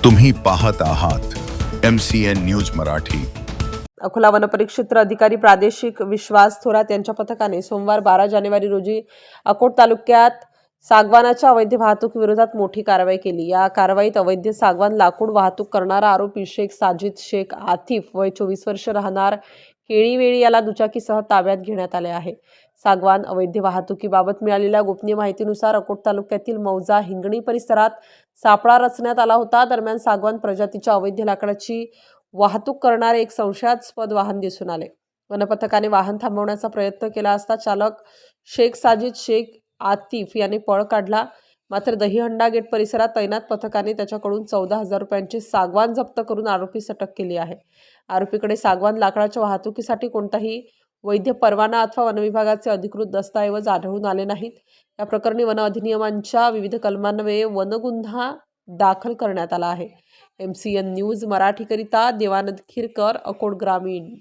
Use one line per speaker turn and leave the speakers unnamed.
तुम्ही पाहत आहात MCN न्यूज मराठी।
अकोला वनपरिक्षेत्र अधिकारी प्रादेशिक विश्वास थोरात यांच्या पथकाने सोमवार 12 जानेवारी रोजी अकोट तालुक्यात सागवानाच्या अवैध वाहतुकीविरोधात मोठी कारवाई केली। या कारवाईत अवैध सागवान लाकूड वाहतूक करणारा आरोपी शेख साजिद शेख आतिफ वय 24 वर्ष राहणार केळीवेळी याला दुचाकीसह ताब्यात घेण्यात आले आहे। सागवान अवैध वाहतुकीबाबत मिळालेल्या गोपनीय माहितीनुसार अकोट तालुक्यातील मौजा हिंगणी परिसरात सापळा रचण्यात आला होता। दरम्यान सागवान प्रजातीच्या अवैध लाकडाची वाहतूक करणारे एक संशयास्पद वाहन दिसून आले। वनपथकाने वाहन थांबवण्याचा प्रयत्न केला असता चालक शेख साजिद शेख आतिफ याने पळ काढला। मात्र दहीहंडा गेट परिसरात तैनात पथकाने त्याच्याकडून 14,000 रुपयांचे सागवान जप्त करून आरोपीस अटक केली आहे। आरोपीकडे सागवान लाकडाच्या वाहतुकीसाठी कोणताही वैध परवाना अथवा वनविभागाचे अधिकृत दस्तऐवज आढळून आले नाहीत। या प्रकरणी वन अधिनियमांच्या विविध कलमान्वये वनगुन्हा दाखल करण्यात आला आहे। MCN न्यूज मराठीकरिता देवानंद खिरकर, अकोट ग्रामीण।